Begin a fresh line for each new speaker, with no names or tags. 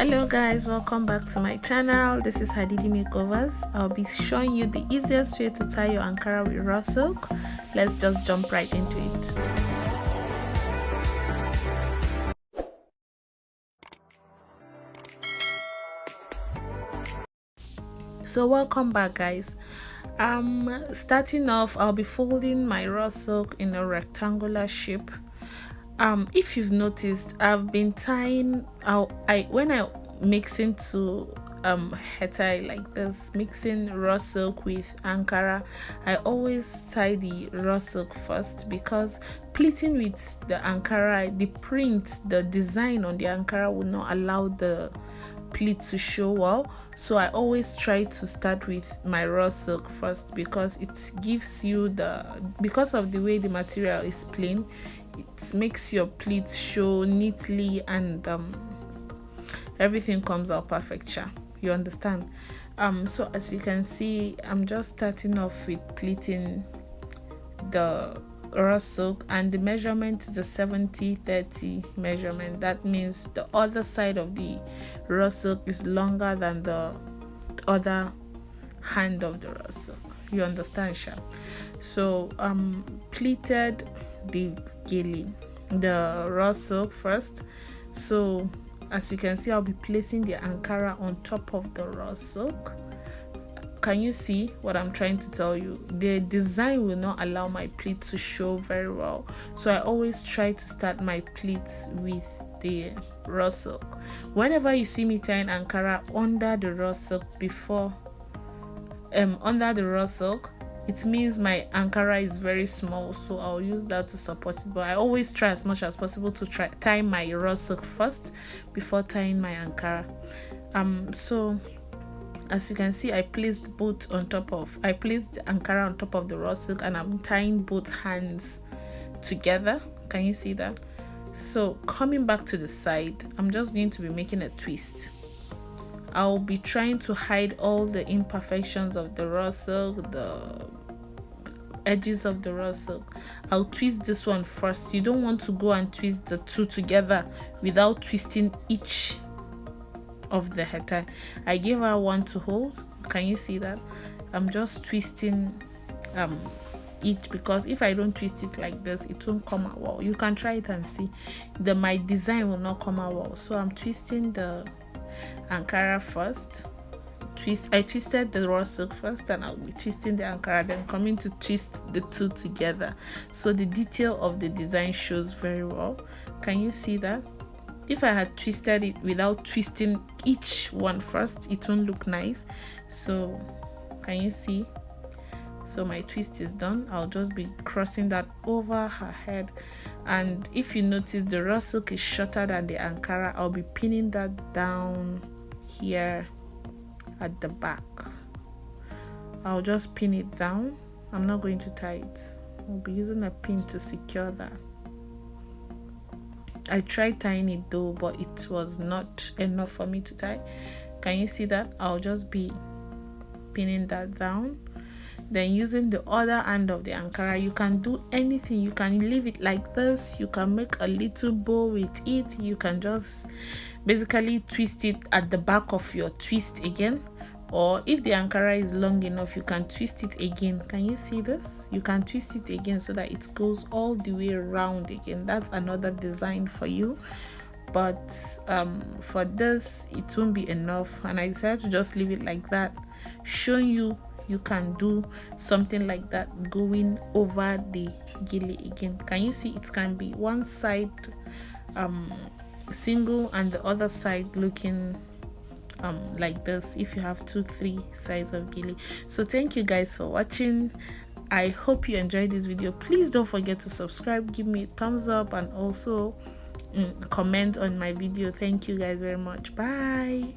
Hello guys, welcome back to my channel. This is Hadidi Makeovers. I'll be showing you the easiest way to tie your Ankara with raw silk. Let's just jump right into it. So welcome back guys. Starting off, I'll be folding my raw silk in a rectangular shape. If you've noticed, I've been tying when I mix into headtie like this, mixing raw silk with Ankara, I always tie the raw silk first, because pleating with the Ankara, the print, the design on the Ankara will not allow the pleat to show well. So I always try to start with my raw silk first, because it gives you because of the way the material is plain, it makes your pleat show neatly, and everything comes out perfect. You understand? So as you can see, I'm just starting off with pleating the raw silk, and the measurement is a 70-30 measurement. That means the other side of the raw silk is longer than the other hand of the raw silk. You understand, Sha? So pleated the raw silk first. So as you can see, I'll be placing the Ankara on top of the raw silk. Can you see what I'm trying to tell you? The design will not allow my pleat to show very well, so I always try to start my pleats with the raw silk. Whenever you see me tying Ankara under the raw silk it means my Ankara is very small, so I'll use that to support it. But I always try as much as possible to tie my raw silk first before tying my Ankara. So as you can see, I placed the Ankara on top of the raw silk, and I'm tying both hands together. Can you see that? So coming back to the side, I'm just going to be making a twist. I'll be trying to hide all the imperfections of the raw silk, the edges of the raw silk. I'll twist this one first. You don't want to go and twist the two together without twisting each of the headtie. I gave her one to hold. Can you see that? I'm just twisting each, because if I don't twist it like this, it won't come out well. You can try it and see. My design will not come out well. So I'm twisting the Ankara first. I twisted the raw silk first, and I'll be twisting the Ankara, then coming to twist the two together, so the detail of the design shows very well. Can you see that? If I had twisted it without twisting each one first, it won't look nice. So can you see? So my twist is done. I'll just be crossing that over her head, and if you notice, the raw silk is shorter than the Ankara. I'll be pinning that down here at the back. I'll just pin it down. I'm not going to tie it. I'll be using a pin to secure that. I tried tying it though, but it was not enough for me to tie. Can you see that? I'll just be pinning that down. Then using the other end of the Ankara, you can do anything. You can leave it like this. You can make a little bow with it. You can just basically twist it at the back of your twist again. Or if the Ankara is long enough, you can twist it again. Can you see this? You can twist it again so that it goes all the way around again. That's another design for you. But for this, it won't be enough, and I decided to just leave it like that, showing you can do something like that going over the gilly again. Can you see? It can be one side single and the other side looking like this, if you have 2-3 sides of gilly. So thank you guys for watching. I hope you enjoyed this video. Please don't forget to subscribe, give me a thumbs up, and also comment on my video. Thank you guys very much. Bye.